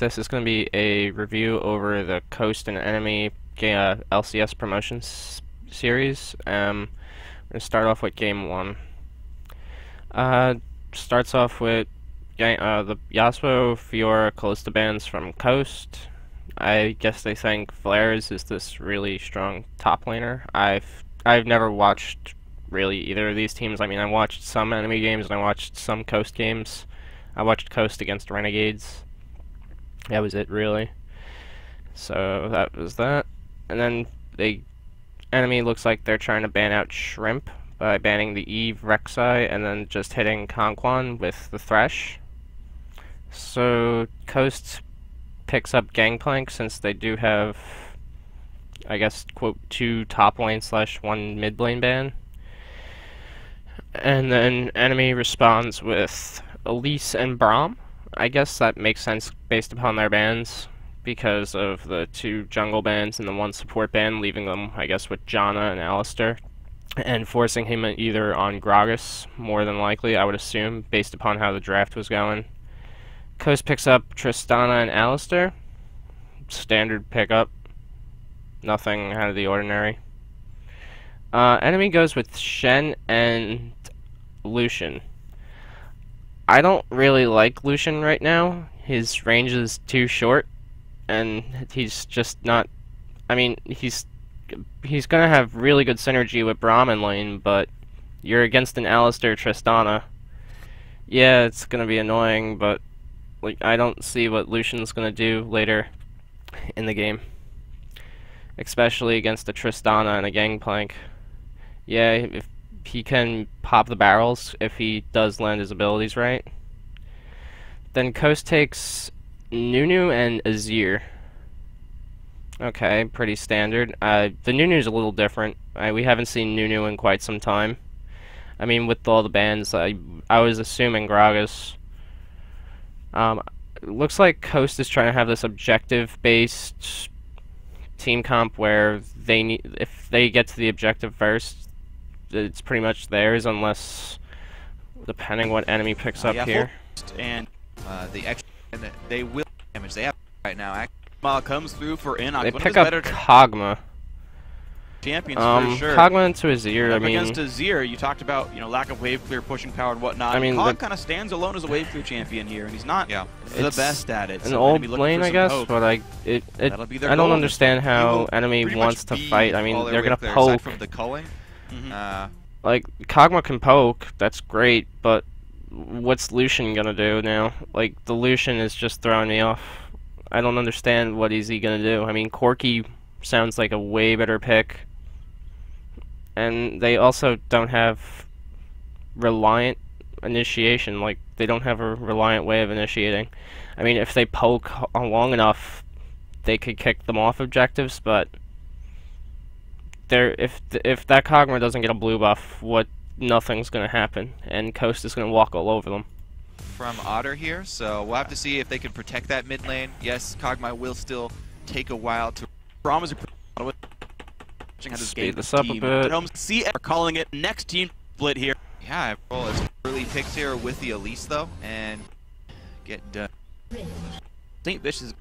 This is going to be a review over the Coast and Enemy LCS Promotions series. We're going to start off with Game 1. Starts off with the Yasuo, Fiora, Kalista bans from Coast. I guess they think Flares is this really strong top laner. I've never watched really either of these teams. I mean, I watched some enemy games and I watched some Coast games. I watched Coast against Renegades. That was it, really. So that was that. And then enemy looks like they're trying to ban out Shrimp by banning the Eve Rek'Sai and then just hitting Conquan with the Thresh. So Coast picks up Gangplank since they do have, I guess, quote, 2 top lane / 1 mid lane ban. And then enemy responds with Elise and Braum. I guess that makes sense based upon their bans because of the 2 jungle bans and the 1 support ban, leaving them, I guess, with Janna and Alistar, and forcing him either on Gragas, more than likely, I would assume, based upon how the draft was going. Coast picks up Tristana and Alistar. Standard pickup. Nothing out of the ordinary. Enemy goes with Shen and Lucian. I don't really like Lucian right now. His range is too short, and he's just not... I mean, he's gonna have really good synergy with Braum in lane, but you're against an Alistar Tristana. Yeah, it's gonna be annoying, but like I don't see what Lucian's gonna do later in the game, especially against a Tristana and a Gangplank. Yeah, if he can pop the barrels if he does land his abilities right. Then Coast takes Nunu and Azir. Okay, pretty standard. The Nunu's a little different. We haven't seen Nunu in quite some time. I mean, with all the bans, I was assuming Gragas. Looks like Coast is trying to have this objective-based team comp where if they get to the objective first, it's pretty much theirs, unless, depending what enemy picks up here. And the extra, they will damage they have right now. Akuma comes through for Enoch. They pick up Kog'Maw. Champions for sure. Kog'Maw into Azir. I mean, against Azir, you talked about lack of wave clear, pushing power, and whatnot. I mean, Kog kind of stands alone as a wave clear champion here, and he's not the best at it. An old lane, I guess, but I don't understand how enemy wants to fight. I mean, they're gonna poke. From the culling. Like, Kog'Maw can poke, that's great, but what's Lucian gonna do now? Like, the Lucian is just throwing me off. I don't understand what is he gonna do. I mean, Corki sounds like a way better pick. And they also don't have reliant initiation, like, they don't have a reliant way of initiating. I mean, if they poke long enough, they could kick them off objectives, but if that Kog'Maw doesn't get a blue buff, nothing's gonna happen, and Coast is gonna walk all over them. From Otter here, so we'll have to see if they can protect that mid lane. Yes, Kog'Maw will still take a while to. Braum is speed this up a bit. See, we're calling it next team split here. Yeah, roll as early picks here with the Elise though, and get done. St. Vicious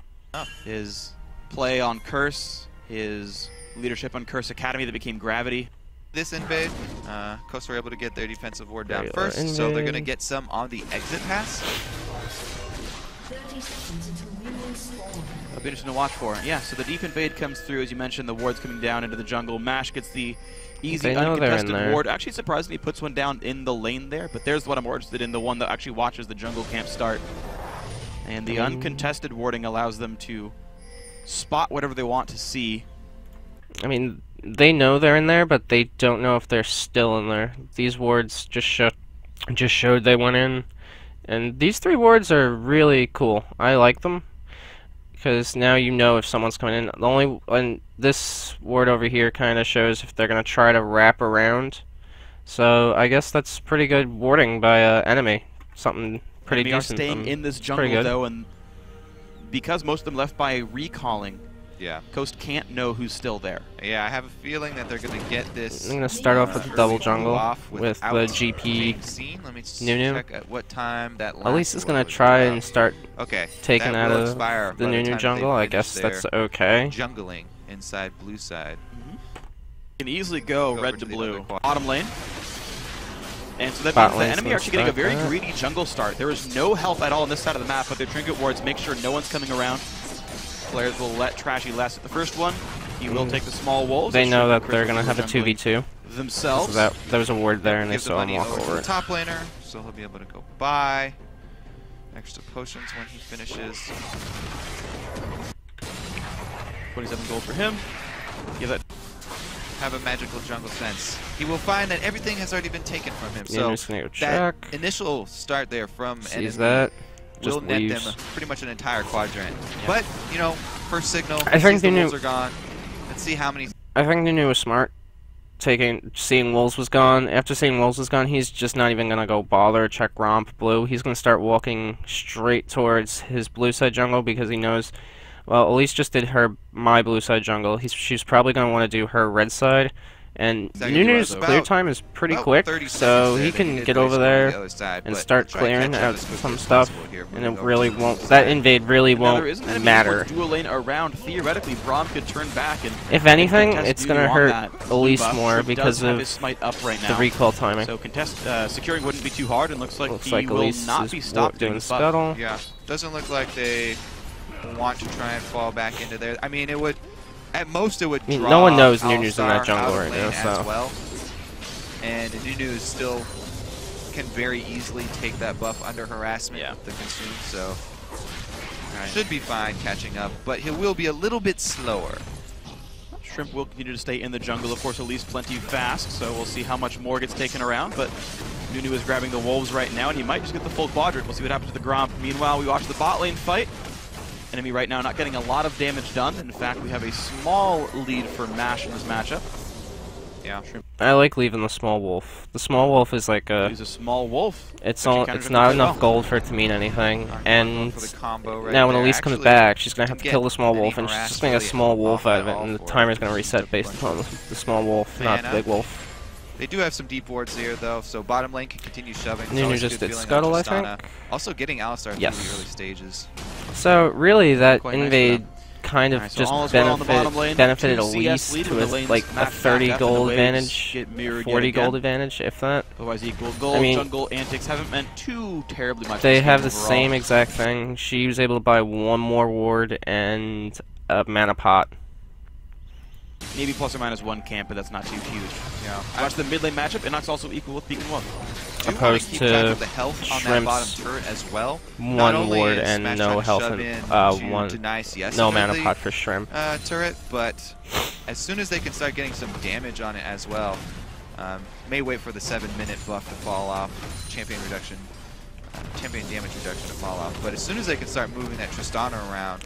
his play on Curse, his leadership on Curse Academy that became Gravity. This invade, Coast were able to get their defensive ward down first, so they're going to get some on the exit pass. It'll be interesting to watch for. Yeah, so the deep invade comes through, as you mentioned, the ward's coming down into the jungle. Mash gets the easy uncontested ward. Actually, surprisingly, puts one down in the lane there, but there's what I'm more interested in, the one that actually watches the jungle camp start. And the uncontested warding allows them to spot whatever they want to see. I mean, they know they're in there, but they don't know if they're still in there. These wards just showed they went in. And these 3 wards are really cool. I like them, because now you know if someone's coming in. This ward over here kind of shows if they're going to try to wrap around. So I guess that's pretty good warding by enemy. Something pretty decent. They are staying in this jungle, though, and because most of them left by recalling, Yeah. Coast can't know who's still there. Yeah, I have a feeling that they're going to get this. I'm going to start off with the double jungle with the GP Let me just Nunu. check at what time that last. Elise is going to try and start taking out of the Nunu jungle. I guess that's okay. Jungling inside blue side. Can easily go red to blue. Bottom lane. And so that means the enemy are actually getting a very greedy jungle start. There is no help at all on this side of the map, but their trinket wards make sure no one's coming around. Players will let Trashy last at the first one. He will take the small wolves. They know that they're going to have a 2v2. Themselves. So there was a ward there, and they saw him walk over it. Top laner, so he'll be able to go by. Extra potions when he finishes. 27 gold for him. Give that. Have a magical jungle sense. He will find that everything has already been taken from him. So that initial start there from sees that will net them pretty much an entire quadrant. Yeah. But you know, first signal. I think the wolves are gone. Let's see how many. I think Nunu was smart. Seeing wolves was gone. After seeing wolves was gone, he's just not even gonna go bother check romp blue. He's gonna start walking straight towards his blue side jungle because he knows. Well, Elise just did my blue side jungle. She's probably going to want to do her red side. And Nunu's clear time is pretty quick, so he can get over there and start clearing out some stuff, and it really won't. That invade really won't matter. Dual lane around. Theoretically, Braum could turn back and. If anything, it's going to hurt Elise more because of the recall timing. So securing wouldn't be too hard, and looks like he will not be stopped doing scuttle. Yeah, doesn't look like they want to try and fall back into there. I mean, it would, at most, it would draw. No one knows Nunu's in that jungle right now, so. As well. And Nunu still can very easily take that buff under harassment with the consume, so should be fine catching up, but he will be a little bit slower. Shrimp will continue to stay in the jungle, of course, at least plenty fast, so we'll see how much more gets taken around, but Nunu is grabbing the wolves right now, and he might just get the full quadrant. We'll see what happens to the Gromp. Meanwhile, we watch the bot lane fight. Enemy right now not getting a lot of damage done. In fact, we have a small lead for MASH in this matchup. Yeah. I like leaving the small wolf. The small wolf is like a... Use a small wolf. It's not enough gold for it to mean anything. And now when Elise comes back, she's going to have to kill the small wolf, and she's just going to get a small wolf out of it, and the timer's going to reset based upon the small wolf, not the big wolf. They do have some deep wards here, though, so bottom lane can continue shoving. Nunu just did scuttle, I think. Also getting Alistar through the early stages. So really, that invade kind of just benefited Elise to like a 30 gold advantage, 40 gold advantage, if that. Otherwise equal gold. I mean, jungle antics haven't meant too terribly much. They have the same exact thing. She was able to buy one more ward and a mana pot. Maybe plus or minus one camp, but that's not too huge. Yeah. Watch the mid lane matchup. Inox also equal with Beacon 1. Opposed to the health on that bottom turret as well. One ward and no health and no mana pot for Shrimp. Turret, but as soon as they can start getting some damage on it as well, may wait for the 7-minute buff to fall off, champion damage reduction to fall off. But as soon as they can start moving that Tristana around,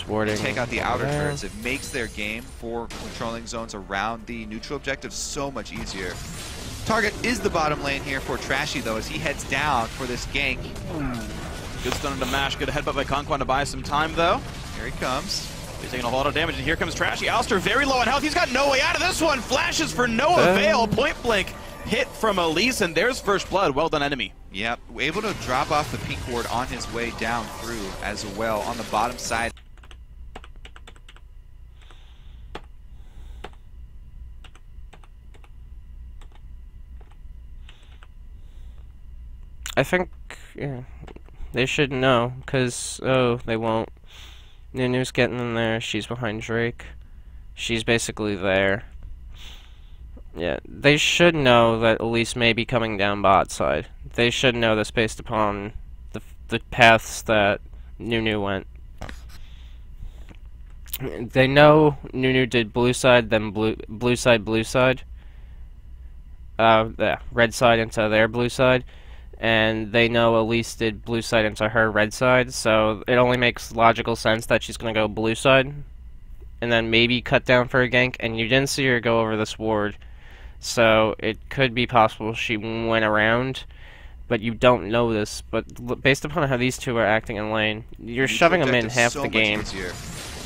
warding, take out the outer turrets, it makes their game for controlling zones around the neutral objective so much easier. Target is the bottom lane here for Trashy, though, as he heads down for this gank. Good stun into MASH. Good headbutt by Conquan to buy some time, though. Here he comes. He's taking a lot of damage, and here comes Trashy. Alistar very low on health. He's got no way out of this one. Flashes for no avail. Point blank hit from Elise, and there's first blood. Well done, enemy. Yep, able to drop off the pink ward on his way down through as well on the bottom side. I think they should know, because, they won't. Nunu's getting in there. She's behind Drake. She's basically there. Yeah, they should know that Elise may be coming down bot side. They should know this based upon the paths that Nunu went. They know Nunu did blue side, then blue side. Red side into their blue side. And they know Elise did blue side into her red side, so it only makes logical sense that she's going to go blue side. And then maybe cut down for a gank, and you didn't see her go over this ward. So it could be possible she went around, but you don't know this. But based upon how these two are acting in lane, you're shoving them in half the game.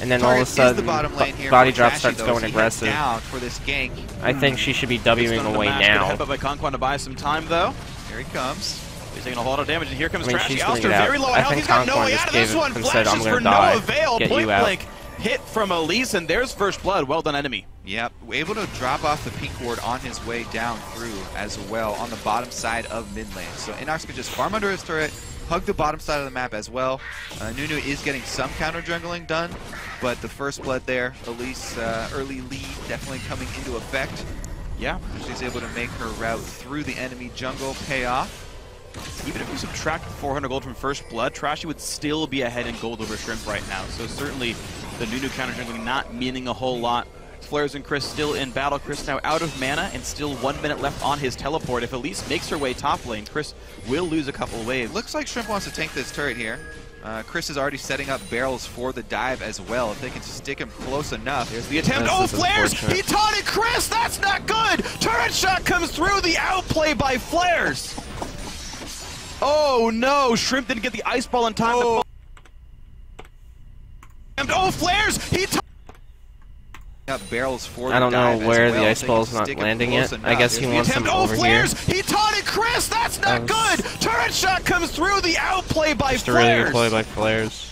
and then all of a sudden body drop starts going aggressive. Down for this gank. I think she should be Wing away now. Headbutt by Conquan to buy some time though. Here he comes. He's taking a whole lot of damage, and here comes Trashy. She's Alistair very low on health. He's got no way out of this one. Flashes for no avail. Point blank hit from Elise, and there's first blood. Well done, enemy. Yep, able to drop off the pink ward on his way down through as well on the bottom side of mid lane. So Inox could just farm under his turret, hug the bottom side of the map as well. Nunu is getting some counter jungling done, but the first blood there, Elise early lead definitely coming into effect. Yeah, she's able to make her route through the enemy jungle pay off. Even if you subtract 400 gold from first blood, Trashy would still be ahead in gold over Shrimp right now. So certainly the Nunu counter jungling not meaning a whole lot. Flares and Chris still in battle. Chris now out of mana and still 1 minute left on his teleport. If Elise makes her way top lane, Chris will lose a couple of waves. Looks like Shrimp wants to tank this turret here. Chris is already setting up barrels for the dive as well. If they can stick him close enough. Here's the attempt. Oh, Flares! He taunted Chris! That's not good! Turret shot comes through. The outplay by Flares! Oh no! Shrimp didn't get the ice ball in time. Oh, Flares! He barrels for I don't know where the ice ball's not landing yet. I guess he wants them over here. He taunted Chris! That's not good! Turret shot comes through. The outplay by Flares! Just a really good play by Flares.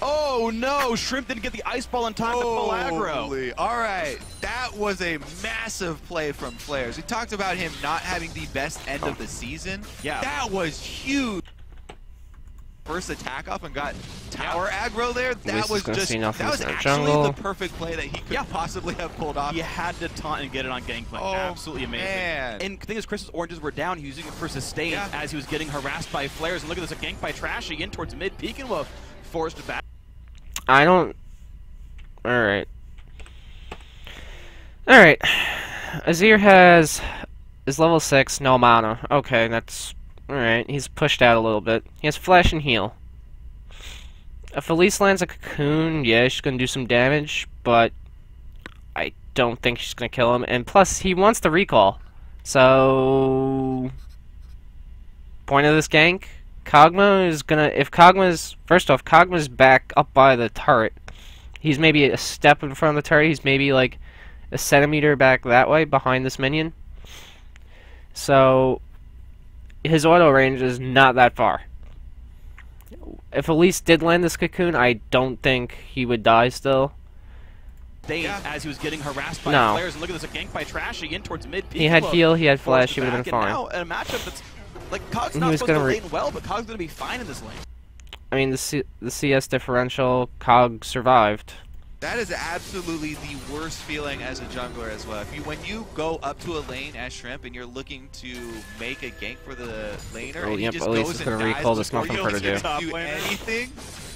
Oh no! Shrimp didn't get the ice ball in time to pull aggro. Alright, that was a massive play from Flares. We talked about him not having the best end of the season. Yeah. That was huge. First attack up and got tower aggro there. That was just actually the perfect play that he could possibly have pulled off. He had to taunt and get it on Gangplank. Absolutely amazing. Man. And the thing is, Chris's oranges were down. He was using it for sustain as he was getting harassed by Flares. And look at this, a gank by Trashy in towards mid. Peekin Wolf forced back. I don't... Alright. Alright. Azir is level 6, no mana. Okay, that's... Alright, he's pushed out a little bit. He has flash and heal. If Elise lands a cocoon, yeah, she's gonna do some damage, but I don't think she's gonna kill him. And plus, he wants the recall. So... Point of this gank? Kog'Maw is gonna... If Kog'Maw's... First off, Kog'Maw's back up by the turret. He's maybe a step in front of the turret. He's maybe like a centimeter back that way, behind this minion. So... His auto range is not that far. If Elise did land this cocoon, I don't think he would die still. As he was getting harassed by Flares, and look at this, a gank by Trashy in towards mid. He had heal, he had flash, he would have been fine. Now, in a matchup that's like Cog's not supposed to lane well, but Cog's gonna be fine in this lane. I mean, the CS differential, Cog survived. That is absolutely the worst feeling as a jungler as well. When you go up to a lane as Shrimp and you're looking to make a gank for the laner, and he just goes and dies before you do anything.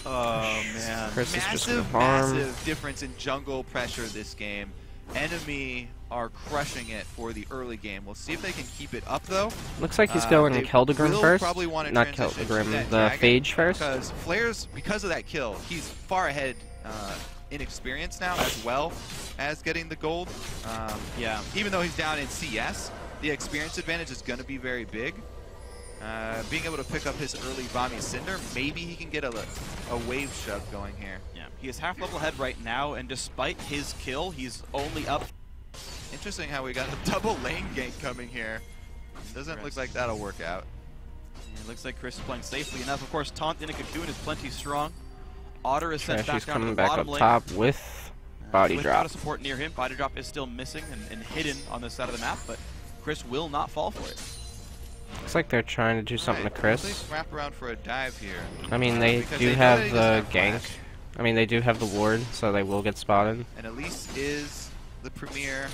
Oh man, massive difference in jungle pressure this game. Enemy are crushing it for the early game. We'll see if they can keep it up though. Looks like he's going Keldagrim first. Not Keldagrim, the Phage first. Because Flares, because of that kill, he's far ahead in experience now, as well as getting the gold. Even though he's down in CS, the experience advantage is going to be very big. Being able to pick up his early Vami Cinder, maybe he can get a wave shove going here. Yeah, he is half level ahead right now, and despite his kill, he's only up. Interesting how we got a double lane gank coming here. Doesn't look like that'll work out. Yeah, it looks like Chris is playing safely enough. Of course, taunt in a cocoon is plenty strong. Otter is sent back down to the bottom lane. Top with body drop. Without a support near him, body drop is still missing and hidden on this side of the map, but Chris will not fall for it. Looks like they're trying to do something to Chris. Wrap around for a dive here. I mean, they do have the gank. I mean, they do have the ward, so they will get spotted. And Elise is the premier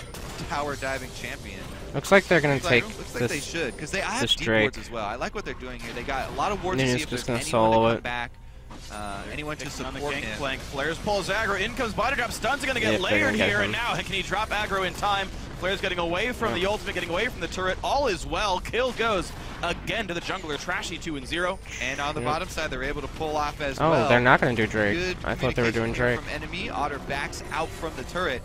tower diving champion. Looks like they're gonna take looks this. Like they should, because they have deep wards as well. I like what they're doing here. They got a lot of wards to see if there's anyone to come back. Anyone to support him. Playing Flares pulls aggro, in comes body drop, stuns are going to get layered here, and now can he drop aggro in time? Flares getting away from the ultimate, getting away from the turret, all is well. Kill goes again to the jungler, Trashy 2-0. And on the bottom side, they're able to pull off as well. Oh, they're not going to do Drake. I thought they were doing Drake. From enemy, Otter backs out from the turret.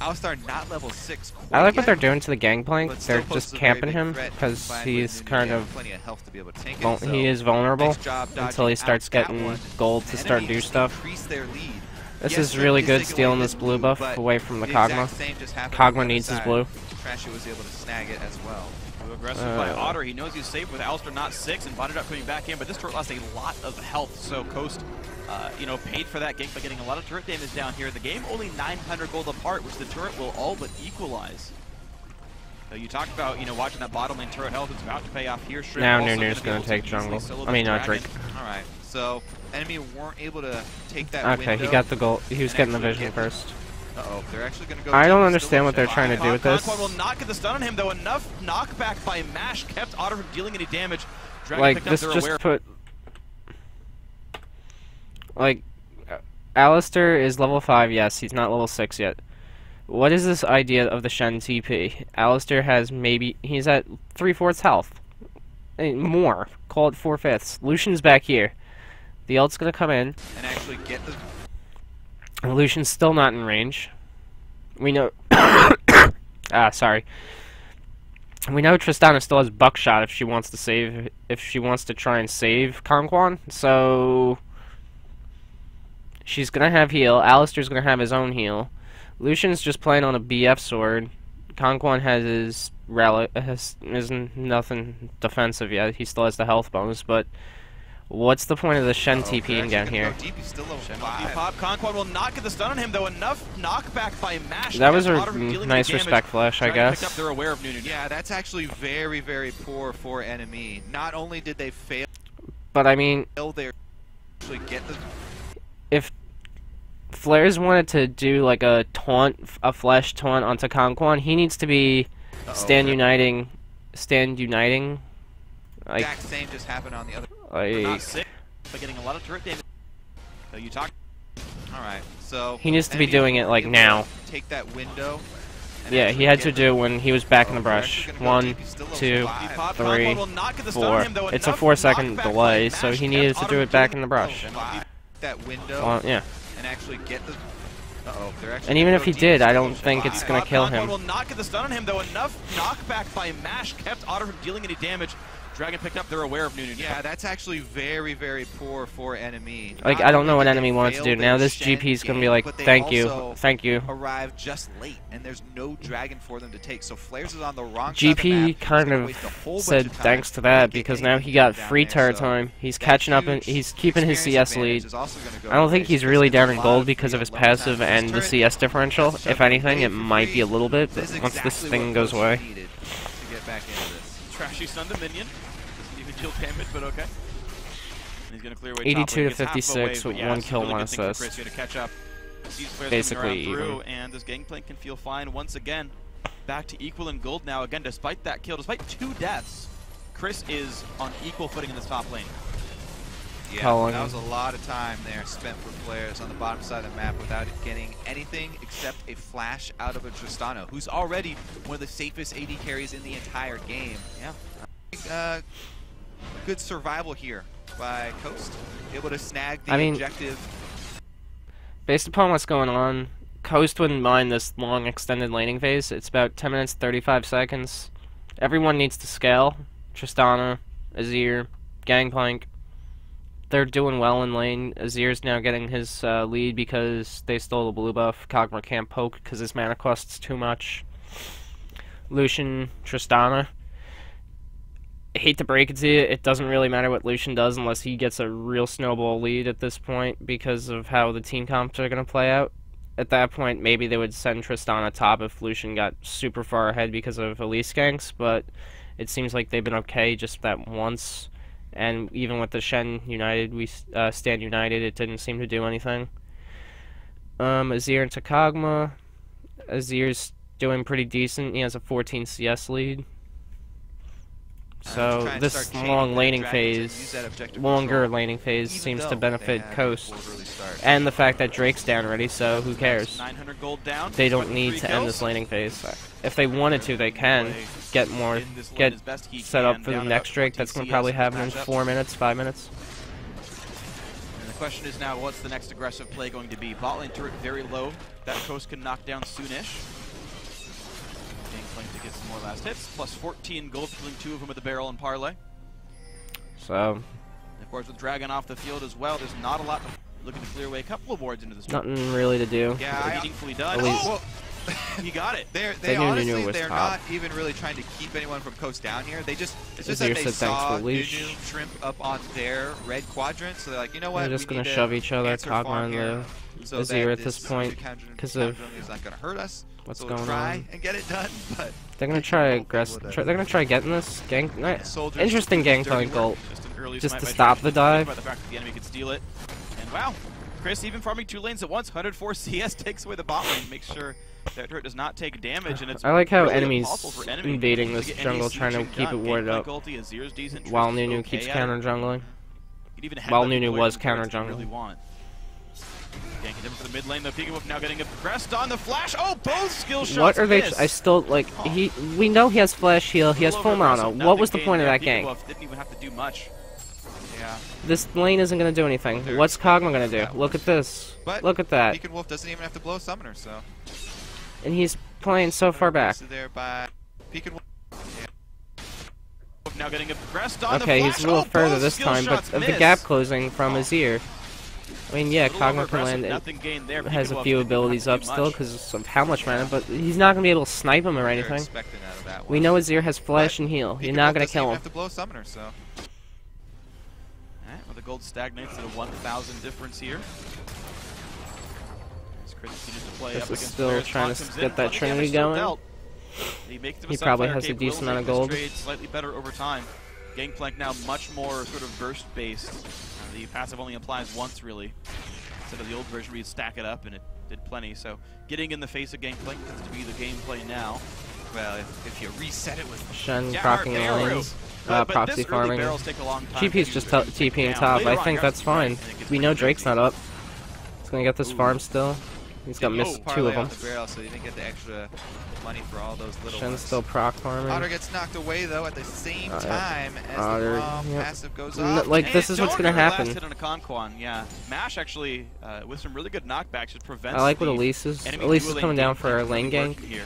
Alistar not level 6 quite I like what yet, they're doing to the Gangplank. They're just camping him because he's kind of he is vulnerable until he starts getting gold to start do stuff. Increase their lead. This is really good, stealing this blue buff away from the Kog'Maw. Kog'Maw needs his blue. Trashy was able to snag it as well. Too aggressive by Otter. He knows he's safe with Alistar not 6 and bonded up coming back in, but this turret lost a lot of health, so Coast, you know, paid for that gank by getting a lot of turret damage down here in the game. Only 900 gold apart, which the turret will all but equalize. So you talked about, you know, watching that bottom lane turret health. It's about to pay off here. Shrimp now Nunir's going to take jungle. I mean, Drake. Alright, so enemy weren't able to take that window. He got the gold. He was getting the vision first. Uh-oh, they're actually going to go. I don't understand what they're trying to do with this. Conquan will not get the stun on him, though. Enough knockback by Mash kept Otter from dealing any damage. Dragon like, this just put... Like, Alistar is level 5, yes, he's not level 6 yet. What is this idea of the Shen TP? Alistar has maybe... He's at 3/4 health. More. Call it 4/5. Lucian's back here. The ult's gonna come in. And actually get the... Lucian's still not in range. We know... sorry. We know Tristana still has buckshot if she wants to save... If she wants to try and save Conquan. So... She's gonna have heal. Alistar's gonna have his own heal. Lucian's just playing on a BF sword. Conquan has his relic, isn't nothing defensive yet. He still has the health bonus, but what's the point of the Shen TPing down here? Conquan will not get the stun on him, though. Enough knockback by Mash. That was a nice respect flash, I guess. They're aware of Nunu. Yeah, that's actually very, very poor for NME. Not only did they fail, but I mean, they actually get the. If Flares wanted to do like a taunt, a flash taunt onto Conquan, he needs to be stand uniting. Like, exact same just happened on the other. Not sick, but getting a lot of turret damage. So you talk. All right, so he needs to be doing it like now. Take that window. Yeah, he had to do when he was back in the brush. 1, 2, 3, 4. It's a 4-second delay, so he needed to do it back in the brush. That window. Yeah. And actually get the. And even if he did, I don't think it's gonna kill him. Will not get the stun on him, though. Enough knockback by Mash kept Otter from dealing any damage. Dragon picked up. They're aware of Nunu. Yeah, that's actually very, very poor for NME. Like, I don't know what NME wants to do. Now this GP is gonna be like, thank you, thank you. Arrived just late, and there's no dragon for them to take. So Flares is on the wrong GP side of the map. kind of said thanks to that because now he got free turret time. He's catching up and he's keeping his CS lead. I don't think he's really down in gold because of his passive and the CS differential. If anything, it might be a little bit, but once this thing goes away. Trashy stunned the minion. Doesn't even deal damage, but okay. And he's gonna clear away 82 to 56 with 1 kill, 1 assist. Basically even. And this gangplank can feel fine once again. Back to equal in gold now. Again, despite that kill, despite 2 deaths, Chris is on equal footing in this top lane. Yeah, that was a lot of time there spent for players on the bottom side of the map without getting anything except a flash out of a Tristana, who's already one of the safest AD carries in the entire game. Yeah. Good survival here by Coast. Able to snag the objective. Based upon what's going on, Coast wouldn't mind this long extended laning phase. It's about 10 minutes, 35 seconds. Everyone needs to scale. Tristana, Azir, Gangplank. They're doing well in lane. Azir's now getting his lead because they stole the blue buff. Kog'Maw can't poke because his mana costs too much. Lucian, Tristana. I hate to break it to you, it doesn't really matter what Lucian does unless he gets a real snowball lead at this point because of how the team comps are going to play out. At that point, maybe they would send Tristana top if Lucian got super far ahead because of Elise ganks, but it seems like they've been okay just that once. And even with the Shen United, we stand united, it didn't seem to do anything. Azir into Kog'Maw. Azir's doing pretty decent. He has a 14 CS lead. So this long laning phase, longer laning phase seems to benefit Coast. And the fact that Drake's down already, so who cares? They don't need to end this laning phase. If they wanted to, they can get set up for the next Drake. That's going to probably happen in 4 minutes, 5 minutes. And the question is now, what's the next aggressive play going to be? Bot lane turret very low. That Coast can knock down soonish. Gangplank to get some more last hits. Plus 14 gold, killing 2 of them with the barrel and parlay. So, and of course, with Dragon off the field as well, there's not a lot. looking to clear away a couple of wards into this. Nothing really to do. Yeah, meaningfully done. He got it. They honestly, Nunu was they're top. not even really trying to keep anyone from coast down here. It's just Azir that they said thanks saw for Nunu leash. shrimp up on their red quadrant, so they're like, you know what? They're just we gonna need shove to each other, answer Kog'Maw farm and here the so Azir that at this point because of is not gonna hurt us. what's so going we'll try on. and get it done, but They're gonna try aggressive. They're gonna try getting this gang. Interesting gangplank ult. Just to stop the dive. By the fact that the enemy could steal it. And wow, Chris even farming 2 lanes at once. 104 CS takes away the bot lane, makes sure that turret does not take damage. And it's I like how really enemies enemy invading this to get jungle, any trying to sieging keep it done. warded up, Ulti, Azir's decent, while Tristan's Nunu okay keeps at it. counter jungling. You could even While headbutt Nunu away was from turrets if you counter really jungling. want. Ganking him for the mid lane. The Peekaboo now getting aggressed on the flash. Oh, both skill shots. What are they? missed. I still like. We know he has flash heal. He has full mana. What was the point of that gank? gank? Didn't even have to do much. yeah. This lane isn't gonna do anything. What's Kog'Maw gonna do? Look at this. But Look at that. Beacon Wolf doesn't even have to blow Summoner, so. And he's playing so far back. There by Beacon Wolf. Now getting aggressed on Okay, the he's flash. a little Oh, further both this skill time, but shots of the missed. gap closing from Azir. I mean, yeah, Kog'Maw can land. Nothing gained there. Has a Peekaboo few didn't even abilities have up to do still much. because of how much mana, but he's not gonna be able to snipe him or They're anything. expecting out of that We one. know Azir has flash But and heal. You're Beacon not Wolf gonna doesn't kill even him. have to blow Summoner, so. Alright, well, the gold stagnates at a 1,000 difference here. As Chris continues to play This up is against still players. trying Taunt to comes get in, that plenty Trinity damage still going. dealt. He makes it He with probably Sunfire has a Cape, will decent amount of make this gold. trade slightly better over time. Gangplank now much more sort of burst-based. The passive only applies once, really. Instead of the old version where you stack it up, and it did plenty. So getting in the face of Gangplank tends to be the gameplay now. Well, if you reset it with Shen Yeah, procking the arrow. lanes, But proxy this early farming. barrels take a long time GP's to just use it. TPing Down. top. Later I on, think Gareth that's is fine. right, and it gets We know pretty Drake's crazy. not up. He's gonna get this farm still. He's got missed 2 parlay of them. off the barrel, so you didn't get the extra money for all those little Shen's ones. still proc Otter farming. gets knocked away though at the same time as Otter, the bomb yep. passive goes N- off. like, this is what's gonna happen. Last hit on a Conquan, yeah. Mash actually, with some really good knockbacks, just prevents. I like what the Elise is. enemy Elise is dueling coming down for a really lane working gank. here.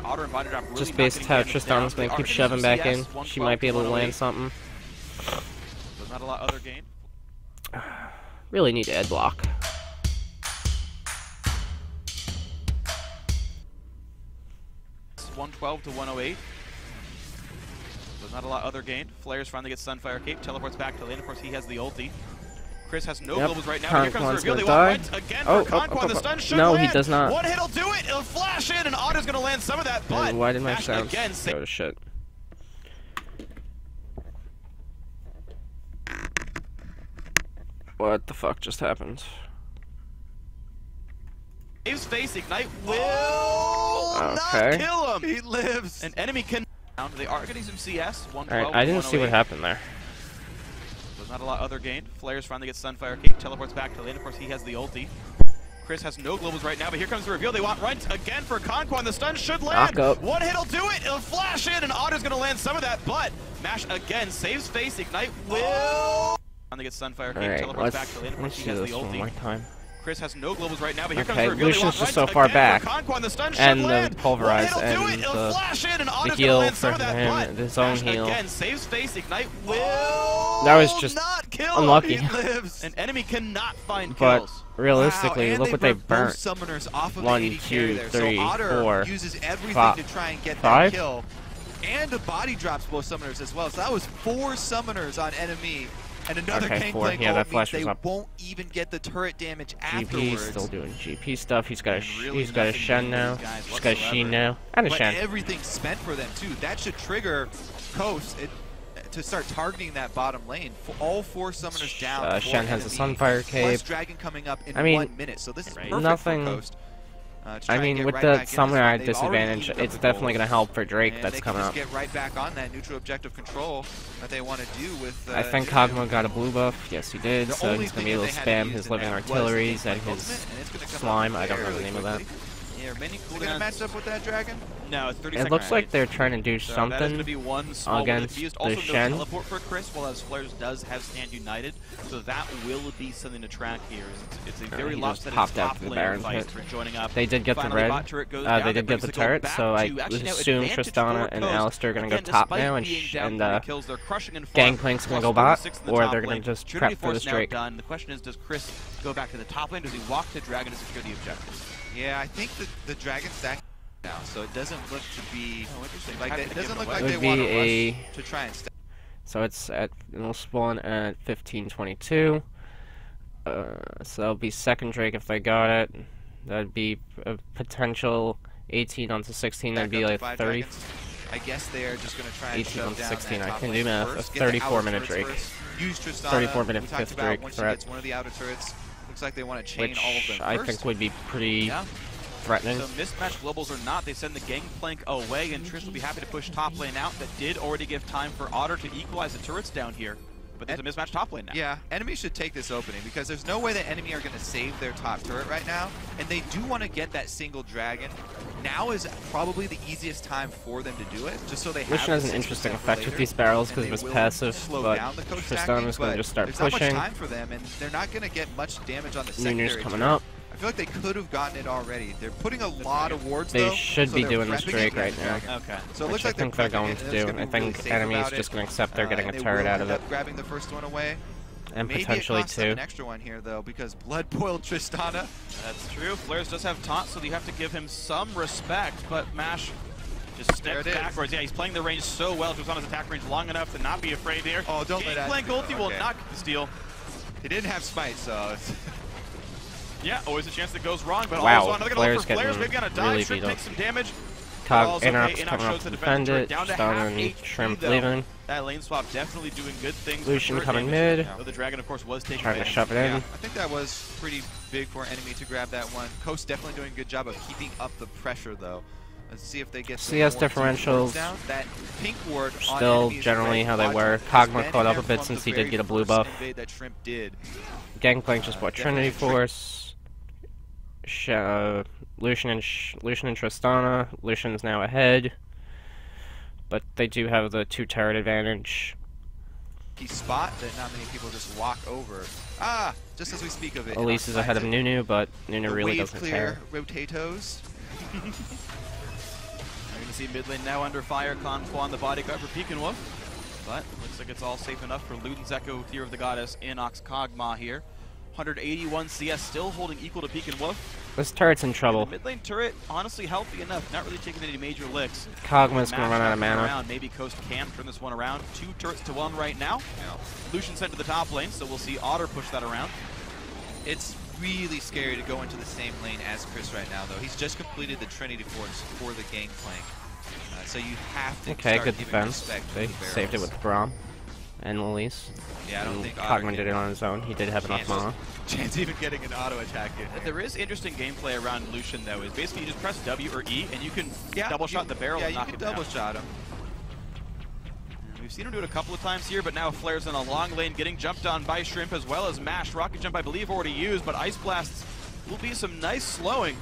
Otter and Binder Drop really Just not based getting how damage Tristan's down. gonna They keep are shoving getting back some in. CS, She might be able to 112 land something. There's not a lot other gain. Really need to ed block. It's 112 to 108. There's not a lot other gain. Flares finally gets Sunfire Cape, teleports back to lane. Of course, he has the ulti. Chris has no Yep. globals right now. But here comes Conquan's the reveal. They gonna want die. right again Oh, for oh, Conquan. oh, The oh. stun should No, he land. does not. One hit'll do it. It'll flash in, and Otter's gonna land some of that. But Why did my Mash sounds again go to shit? What the fuck just happened? saves face. Ignite will Okay. not kill him. He lives. An enemy can. They are getting some CS. 112 Alright, I didn't see what 108. happened there. There's not a lot other gain. Flares finally gets Sunfire Cape, teleports back to lane. Of course, he has the ulti. Chris has no globals right now, but here comes the reveal. They want right again for Conquan. The stun should land. Knock up. One hit'll do it. It'll flash in, and Otter's gonna land some of that. But Mash again saves face. Ignite will. Finally gets Sunfire Cape, Alright, teleports let's back to lane. Of course, see he has the this one ulti. more time. Chris has no globals right now, but here comes Okay, the reveal. They Lucian's want just right so far again back. for Conquan. The stun should And the land. pulverize One hit'll do and it. It'll the flash in, and Otter's heal gonna land some for of that. him, But his own Mash heal. again saves face. Ignite will. That was just not kill him. unlucky. He lives. An enemy cannot find But kills. realistically, Wow, and look what they broke both burnt. summoners off of 1, the AD carry 2, there. 3, so Otter 4, uses everything 5, to try and get 5? that kill. And the body drops both summoners as well. So that was 4 summoners on NME. And another Okay, 4. Gangplank Yeah, that ult flash means was they up. won't even get the turret damage GP afterwards. still doing GP stuff. He's got a And really he's got a nothing Shen new now. with these guys He's got a whatsoever. Sheen now and a But Shen. everything's spent for them too. That should trigger Coast to start targeting that bottom lane. All 4 summoners down. for Shen has a NME, Sunfire Plus Cape. Dragon coming up in I mean, 1 minute. So this is Right. perfect Nothing- for Coast. To I try and mean, get with right the back in summoner this one. at They've already disadvantage, eaten up it's the definitely gold. going to help for Drake And that's they coming can up. just get right back on that neutral objective control that they want to do with. I think Nunu. Kog'Maw got a blue buff. Yes, he did. The So only he's going to thing be able that to they had spam use his in living that was the artilleries and Gangplank his ultimate, and it's gonna come slime. out I don't know the fairly name of that. quickly. Yeah, many cooldowns. Gonna match up with that dragon? No, it's 30 It seconds. looks like they're trying to do So something that is going to be one small against used. the Also, no Shen. teleport for Chris, while as Flares does have Stand United. So that will be something to track here. It's a very lopsided top lane fight for joining up. They did get the red. They did get the turret, so I assume Tristana and Alistar are going to go top now, and Gangplank's going to go bot, or they're going to just prep for the Drake. The question is, does Chris go back to the top lane? Does he walk to Dragon to secure the objective? Yeah, I think the Dragon stack now, so it doesn't look to be like it doesn't look like It they would want to be rush to try and stack. So it'll spawn at 1522. So that'll be second Drake if they got it. That'd be a potential 18 onto 16. That'd be like 30. Dragons. I guess they are just going to try and 18 onto down 16. that I top can lane do math. A first, get the 34-minute outer Drake. turrets first. Use Tristana. 34-minute We talked fifth about Drake once she threat. gets one of the outer turrets. Looks like they want to chain Which all of them I first. think would be pretty threatening. So mismatched globals or not, they send the Gangplank away, and Trish will be happy to push top lane out. That did already give time for Otter to equalize the turrets down here. But there's a mismatched top lane now. Yeah, enemy should take this opening because there's no way that enemy are going to save their top turret right now, and they do want to get that single dragon. Now is probably the easiest time for them to do it, just so they have. Lucian has an interesting effect with these barrels because of his passive, but Tristana's going to just start pushing. There's not much time for them, and they're not going to get much damage on the secondary. Nunu's coming up. I feel like they could have gotten it already. They're putting a lot of wards, They though, should so be they're doing this prepping Drake it right now. Okay. So it looks I like think they're going prepping to it, do. and I it's gonna be think really safe enemy's about just it. going to accept they're getting a They turret will out of end it. up grabbing the first one away. And Maybe potentially it costs them two. an extra one here, though, because Blood Boiled Tristana. That's true. Flares does have taunt, so you have to give him some respect, but Mash just steps backwards. Yeah, he's playing the range so well. Tristana's attack range long enough to not be afraid here. Oh, don't let that. Gangplank ulti will not get the steal. He didn't have smite, so it's yeah, always a chance that goes wrong, but wow, also another Flares for Flares. Maybe gonna die. really Shrimp beat takes some damage. Cog Okay, Inox Inox coming up shows to the defend defender it. down to Tristana half and HP, Shrimp though. leaving. That lane swap definitely doing good things. Lucian for coming damage. mid. Though the Dragon, of course, was taking Trying to damage. shove it in. yeah, I think that was pretty big for enemy to grab that one. Coast definitely doing a good job of keeping up the pressure, though. Let's see if they get some CS more differentials down. That pink ward on still enemies generally red how they quadrant were. has Kog'Maw been caught up here a bit from since the he did get a blue very buff. first invade that Shrimp did. Gangplank just bought Trinity definitely Force. Lucian and Tristana. Lucian's now ahead. But they do have the 2 turret advantage. Key spot that not many people just walk over. Ah, just as we speak of it. Elise is ahead of Nunu, but Nunu really wave doesn't clear care. Rotatos. You're going to see mid lane now under fire. Conquo on the bodyguard for Pekin Wolf. But looks like it's all safe enough for Luden's Echo, Fear of the Goddess, Inox Kog'Maw here. 181 CS, still holding equal to Pekin Wolf. This turret's in trouble. The mid lane turret, honestly healthy enough, not really taking any major licks. Kog'Maw's gonna run out of mana. Maybe Coast can turn this one around. 2 turrets to 1 right now. Lucian sent to the top lane, so we'll see Otter push that around. It's really scary to go into the same lane as Chris right now, though. He's just completed the Trinity Force for the Gangplank. So you have to Okay, start good giving defense. respect to They the barrels. saved it with Braum and Elise. Yeah, I don't think Kog'Maw did it on his own. He did have enough mana. Chance even getting an auto attack in here. There is interesting gameplay around Lucian, though. Is basically you just press W or E, and you can double shot the barrel and knock him down. Yeah, you can double shot him. And we've seen him do it a couple of times here, but now Flares in a long lane, getting jumped on by Shrimp as well as Mash. Rocket Jump, I believe, already used, but Ice Blasts will be some nice slowing.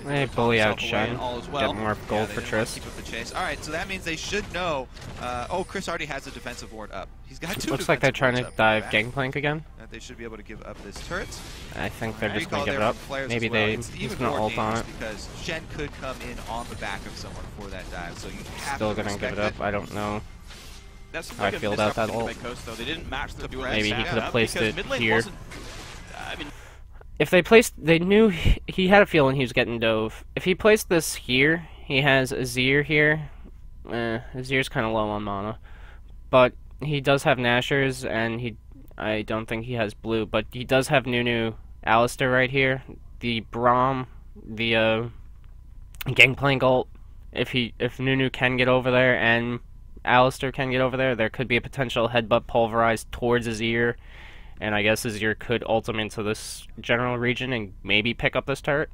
They bully out Shen. Well. Get more gold for Triss. Keep up the chase. All right, so that means they should know. Oh, Chris already has a defensive ward up. He's got 2. Looks like they're trying to dive back. Gangplank again. They should be able to give up this turret. I think they're just Recall gonna give it there up. from Flares Maybe as well. they It's he's even gonna more ult on it. dangerous because Shen could come in on the back of someone for that dive, so you have Still to gonna give respect it up. I don't know. That's how I feel about that ult. Coast, though. They didn't match the duel. Maybe he could have placed it here. I mean, If they placed, they knew he had a feeling he was getting dove. If he placed this here, he has Azir here. Azir's kind of low on mana, but he does have Nashers, and I don't think he has blue, but he does have Nunu, Alistar right here. The Braum, the Gangplank ult. If Nunu can get over there and Alistar can get over there, there could be a potential headbutt pulverized towards Azir. And I guess Azir could ult him into this general region and maybe pick up this turret.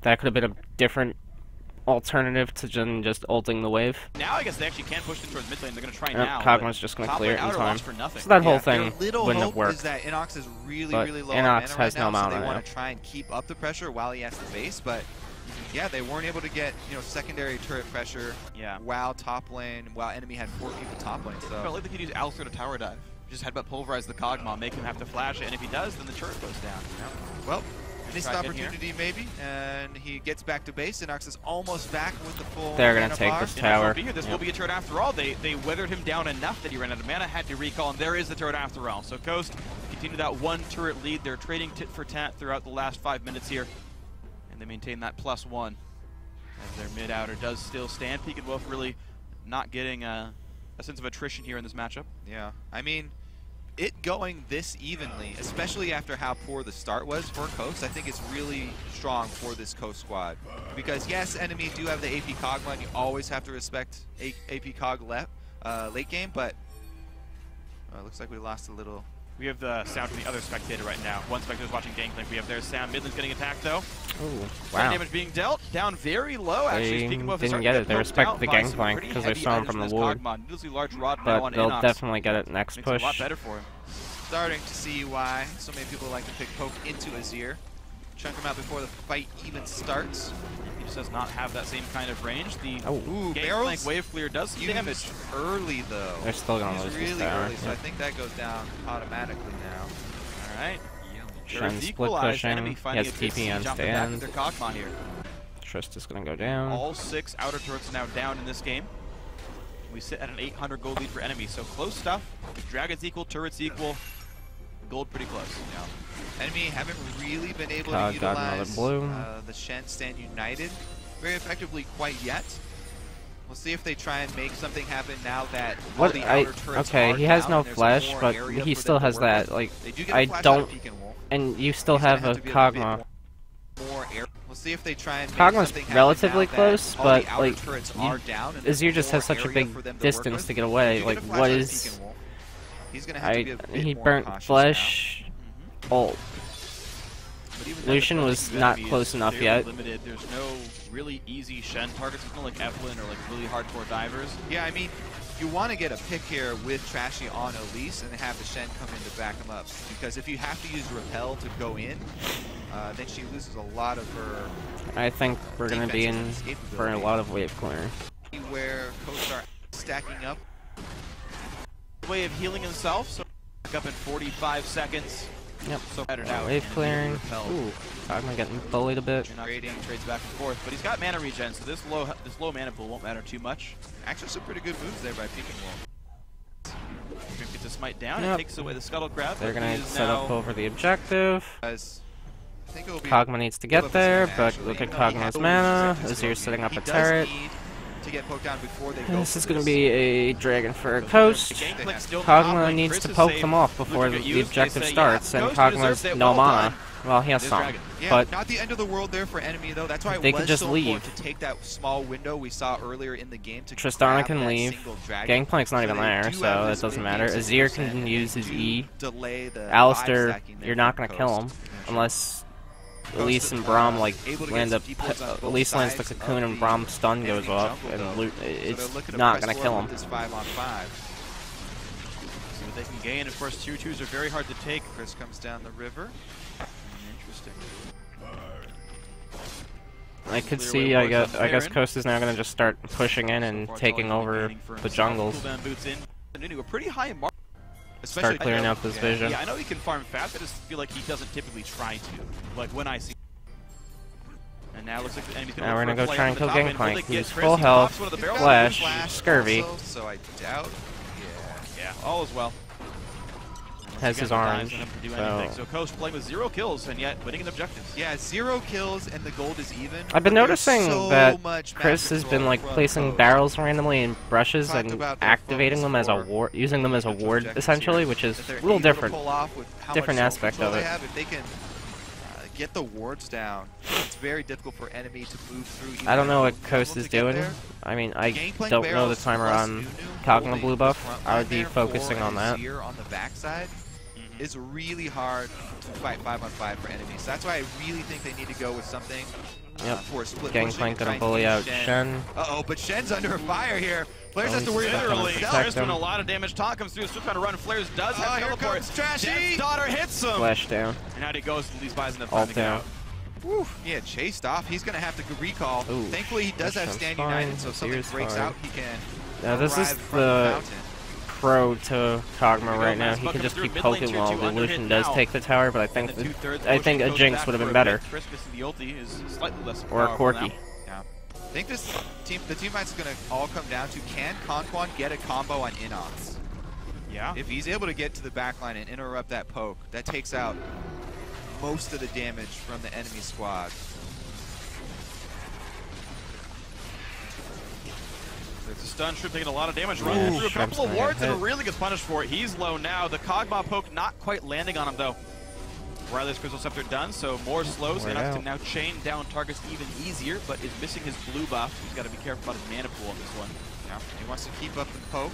That could have been a different alternative to just ulting the wave. Now I guess they actually can push them towards mid lane. They're going to try now. Kog'Maw's just going to clear it in time. So that whole thing little wouldn't hope have worked. Is that Inox is really, But really low Inox on mana has right now, no so mana they now. want to try and keep up the pressure while he has the base, but yeah, they weren't able to get, you know, secondary turret pressure. Yeah. While top lane, while enemy had 4 people top lane. So I felt like they could use Alistair to tower dive. Just headbutt pulverize the Kog'Maw, make him have to flash it, and if he does, then the turret goes down. Well, missed opportunity maybe, and he gets back to base. Synox is almost back with the full. They're gonna take this tower. This will be a turret after all. They weathered him down enough that he ran out of mana, had to recall, and there is the turret after all. So Coast continue that 1 turret lead. They're trading tit for tat throughout the last 5 minutes here, and they maintain that +1 as their mid outer does still stand. Peak and Wolf really not getting a sense of attrition here in this matchup. Yeah, I mean, it going this evenly, especially after how poor the start was for Coast, I think it's really strong for this Coast squad. Because yes, enemy do have the AP Kog'Maw, and you always have to respect AP Cog late game, but it looks like we lost a little. We have the sound from the other spectator right now. One spectator's watching Gangplank. We have their sound. Midland's getting attacked though. Ooh, wow. Damage being dealt. Down very low, actually. They didn't get it. They respect the Gangplank because they saw him from the ward. But they'll definitely get it next push. Makes it a lot better for him. Starting to see why so many people like to pick Poke into Azir. Chunk him out before the fight even starts. He just does not have that same kind of range. The Gangplank wave clear does some damage. Early though. They're still gonna lose really this tower. early, so I think that goes down automatically now. All right. Shen split pushing. He has TP on stand. Here. Trist is gonna go down. All 6 outer turrets are now down in this game. We sit at an 800 gold lead for enemy, so close stuff. Dragons equal, turrets equal. Gold pretty close. Yeah. Enemy haven't really been able to utilize the Shen stand united very effectively quite yet. We'll see if they try and make something happen now that all the outer turrets are he has down, no flash, but he still has that. Like, I don't. And you still have a Kog'Maw. We'll see if they try and Kog'Maw's relatively close, but like Azir just has such a big distance to get away. Like, what is? He burnt flesh. Ult. Lucian was not close enough yet. Limited. There's no really easy Shen targets. It's not like Evelyn or like really hardcore divers. Yeah, I mean, you want to get a pick here with Trashy on Elise and have the Shen come in to back him up. Because if you have to use Repel to go in, then she loses a lot of her. I think we're going to be in for a lot of wave clearing. Where Coast are stacking up. Way of healing himself, so back up in 45 seconds. Yep. So better now. Wave clearing. Ooh, Kog'Maw getting bullied a bit. Trades back and forth, but he's got mana regen, so this low mana pool won't matter too much. Actually, some pretty good moves there by Peak and Wolf. Gets a smite down. It takes away the scuttle grab. They're gonna set up over the objective. think Kog'Maw needs to get there, but look at Kog'Maw's mana. Azir setting up a turret. This is going to be a dragon for a coast. Kog'Maw needs to poke them off before the objective starts, and Kog'Maw's no mana. Well, he has some, but not the end of the world there for enemy though. That's why they can just leave. To take that small window we saw earlier in the game to Tristana can leave. Gangplank's not even there, so that doesn't matter. Azir can use his E. Alistair, you're not going to kill him unless Elise and Braum land up. Elise lands the cocoon and Braum's stun goes off, and it's not going to kill him. See what they can gain. Of course, 2-2s are very hard to take. Chris comes down the river. Interesting. I could see, I guess Coast is now going to just start pushing in and taking over the jungles. A pretty high mark. Start clearing out this vision. Yeah, I know he can farm fast, I just feel like he doesn't typically try to. Like when I see. And now it looks like the enemy's now we're going to go try and kill Gangplank. He's full health, flash, scurvy. So I doubt. Yeah, all is well. Has his orange. So Coast playing with 0 kills and yet winning an objective. Yeah, 0 kills and the gold is even. I've been noticing that Chris has been placing barrels randomly in brushes and activating them as a ward, using them as a ward essentially, which is a little different. Different aspect of it. If they can get the wards down, it's very difficult for enemy to move through. I don't know what Coast is doing. I mean, I don't know the timer on Kog'Maw blue buff. I would be focusing on that. On the backside is really hard to fight 5-on-5 for enemies. So that's why I really think they need to go with something for a split. Gangplank gonna bully out Shen. Uh-oh, but Shen's under fire here. Flares has to worry about himself. There's been a lot of damage. Talk comes through. Still trying to run. Flares does have teleport. Trashy. Daughter hits him. Flash down. And out he goes. At least buys enough time to get out. Woo, yeah, chased off. He's going to have to recall. Ooh, thankfully, he does have Stand United, so if something breaks out, he can now this is from the mountain. Pro to Kog'Maw right now. He can just keep poking while the Lucian does take the tower, but I think a Jinx would have been better. Or a Corki. Yeah. I think the team fight's going to all come down to, can Conquan get a combo on Inox? Yeah. If he's able to get to the backline and interrupt that poke, that takes out most of the damage from the enemy squad. It's a stun. Shrimp taking a lot of damage, running through a couple of wards and really gets punished for it. He's low now. The Kog'Maw poke not quite landing on him though. Riley's Crystal Scepter done, so more slows. Enough to now chain down targets even easier, but is missing his blue buff. So he's got to be careful about his mana pool on this one. Yeah, he wants to keep up the poke.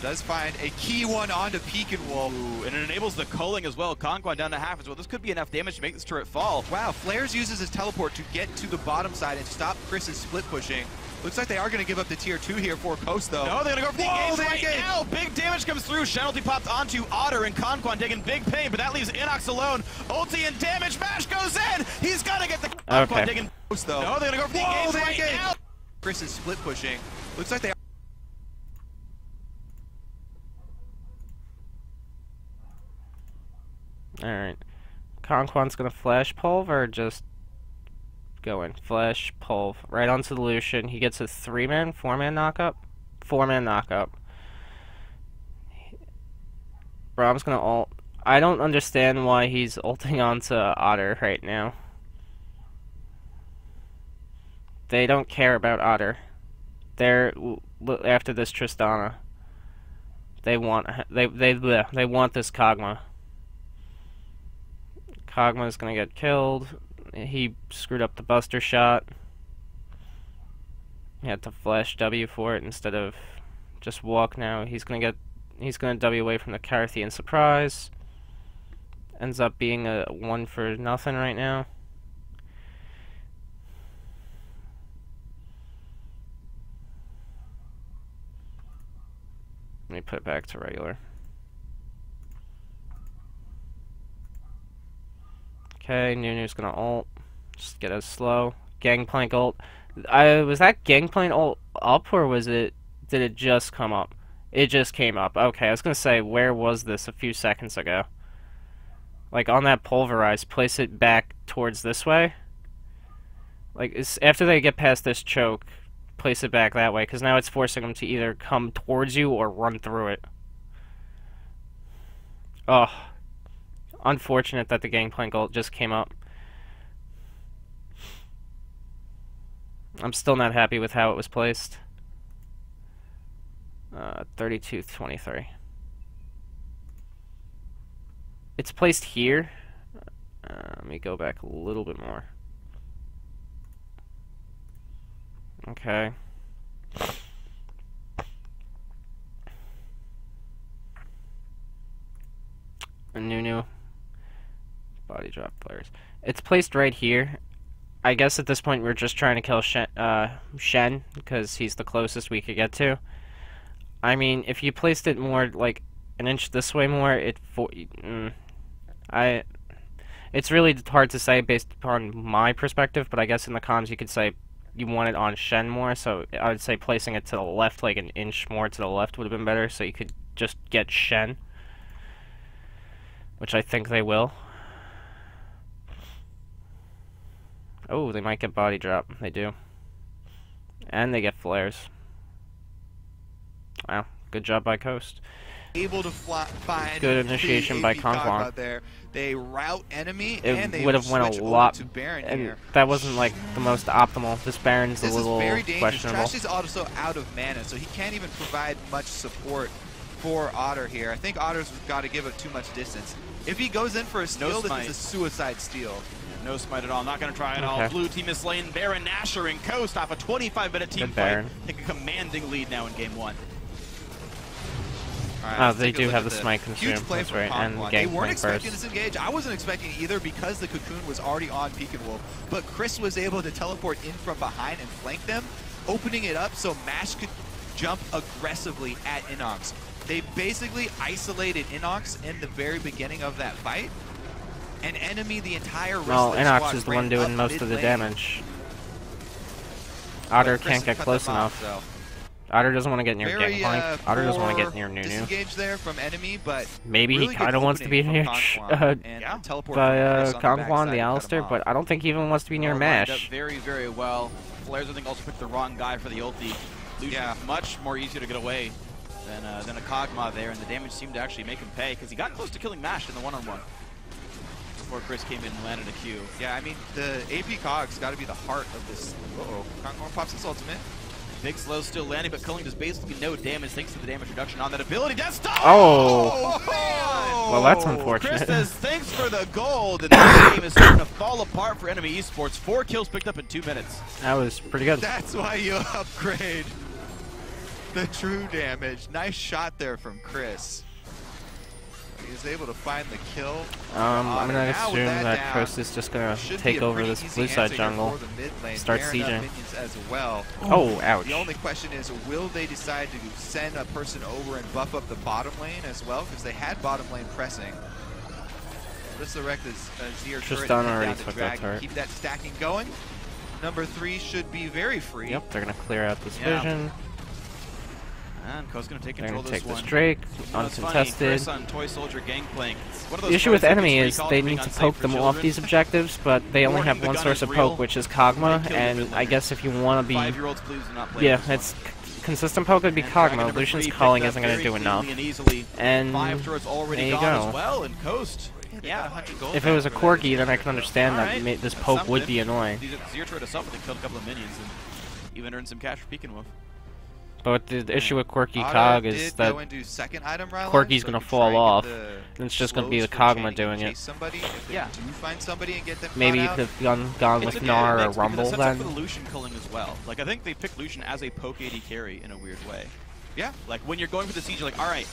Does find a key one onto Peekenwolf. Ooh, and it enables the culling as well. Conquan down to half as well. This could be enough damage to make this turret fall. Wow, Flares uses his teleport to get to the bottom side and stop Chris's split pushing. Looks like they are going to give up the tier 2 here for Coast, though. No, they're going to go for the engage right now. Big damage comes through. Shenalty popped onto Otter, and Conquan taking big pain, but that leaves Inox alone. Ulti and damage. Mash goes in. He's got to get the Conquan taking Coast, though. No, they're going to go for the engage right now. Chris is split pushing. Looks like they are. Alright. Conquan's gonna flash pulve or just go in? Flash pulve. Right onto the Lucian. He gets a 3-man, 4-man knockup? 4-man knockup. Braum's gonna ult. I don't understand why he's ulting onto Otter right now. They don't care about Otter. They're after this Tristana. They want this Kog'Maw. Kog'Maw's gonna get killed. He screwed up the Buster shot. He had to flash W for it instead of just walk now. He's gonna W away from the Carathian surprise. Ends up being a 1 for nothing right now. Let me put it back to regular. Okay, Nunu's gonna ult. Just get us slow. Gangplank ult. Was that Gangplank ult up, or did it just come up? It just came up. Okay, I was gonna say, where was this a few seconds ago? Like, on that pulverize, place it back towards this way. Like, after they get past this choke, place it back that way, because now it's forcing them to either come towards you or run through it. Oh. Unfortunate that the Gangplank ult just came up. I'm still not happy with how it was placed. 32-23. It's placed here. Let me go back a little bit more. Okay. Nunu. Body drop players. It's placed right here. I guess at this point we're just trying to kill Shen because he's the closest we could get to. I mean, if you placed it more like an inch this way more, it's really hard to say based upon my perspective, but I guess in the comms you could say you want it on Shen more, so I would say placing it to the left, like an inch more to the left would have been better, so you could just get Shen. Which I think they will. Oh, they might get body drop. They do. And they get flares. Wow, good job by Coast. Able to find good initiation by Conquan. There. They route enemy, and they would have went a lot. To Baron and here. That wasn't like the most optimal. This Baron's a little questionable. Trash is also out of mana, so he can't even provide much support for Otter here. I think Otter's got to give it too much distance. If he goes in for a steal, this is a suicide steal. No smite at all. Not going to try at all. Blue team is slaying Baron, Nashor, and Coast off a 25-minute team fight. Take a commanding lead now in game 1. Right, they do have the smite consume. That's right, and the They weren't expecting this engage. I wasn't expecting it either because the cocoon was already on Peekenwolf. But Chris was able to teleport in from behind and flank them, opening it up so Mash could jump aggressively at Inox. They basically isolated Inox in the very beginning of that fight. And Enemy, the entire rest well, of their Inox squad is the one ran doing up most of the mid lane. damage. Otter But Chris can't get cut close them off, enough. so. Otter doesn't want to get near Very Gangplank. Otter doesn't want to get near Nunu. disengaged there from Enemy, but Maybe really he good kind of wants to be opening near from Conquan, and teleport by from Chris on the Conquan, backside the to cut Alistair, him but off. I don't think he even wants to be near All lined up Mash. very, very well. Flares, I think, also picked the wrong guy for the ulti. Lucian much more easier to get away than a Kog'Maw there, and the damage seemed to actually make him pay, because he got close to killing Mash in the one-on-one before Chris came in and landed a Q. Yeah, I mean, the AP Cog's got to be the heart of this. Uh-oh, Conquan pops his ultimate. Big slow still landing, but Culling does basically no damage thanks to the damage reduction on that ability. Death Star! Oh! Man! Well, that's unfortunate. Chris says, thanks for the gold, and this game is starting to fall apart for NME Esports. 4 kills picked up in 2 minutes. That was pretty good. That's why you upgrade the true damage. Nice shot there from Chris. He's able to find the kill. I'm going to assume that Chris is just going to take over this blue side jungle, start sieging. As well. Oh, ouch. The only question is, will they decide to send a person over and buff up the bottom lane as well? Because they had bottom lane pressing. Let's direct this Zir Just turret done and already down to took drag that turret. and keep that stacking going. Number 3 should be very free. Yep, they're going to clear out this vision. And Ko's going to take They're control going of to this take one. this Drake, Uncontested. Chris uncontested. on Toy Soldier Gangplank. The issue with enemy is they need to poke them off these objectives, but they only have one source of poke, which is Kog'Maw, and I guess if you want to be... 5-year-olds, please do not play Yeah, this it's consistent poke would be Kog'Maw. Lucian's calling isn't going to do enough. And 5 turrets already there you gone go. as well, and Coast. Yeah, 100 gold. If it was a Corgi, then I can understand that Alright, this that's poke would something. be annoying. These Zir turret us up, but they killed a couple of minions and even earned some cash for peeking with. But the issue with Corgi Otter Cog is did that go into second item rally, Corgi's so gonna he could fall try off, and get and it's just gonna be the slows for Kog'Maw Channing to doing it. chase somebody. If they Yeah. do find somebody and get them maybe caught you out. could have gone It's with a Gnar good or mix because Rumble it sets up for then. the Lucian culling as well. Like, I think they picked Lucian as a poke AD carry in a weird way. Yeah. Like, when you're going for the siege, you're like, alright,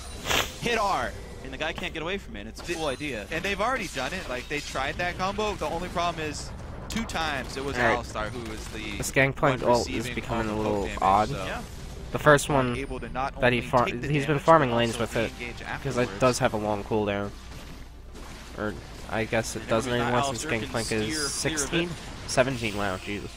hit R, and the guy can't get away from it. It's a cool idea. And they've already done it. Like, they tried that combo. The only problem is 2 times it was Alright. Alistar who was the This Gangplank one ult is receiving becoming all a the little poke damage, odd. so Yeah. The first one able to not that only he's take the been damage, farming but lanes also with it, re-engage because it afterwards. does have a long cooldown. Or I guess it And doesn't every anymore time since Alistair can Gangplank steer is clear of 16? it. 17, wow, Jesus.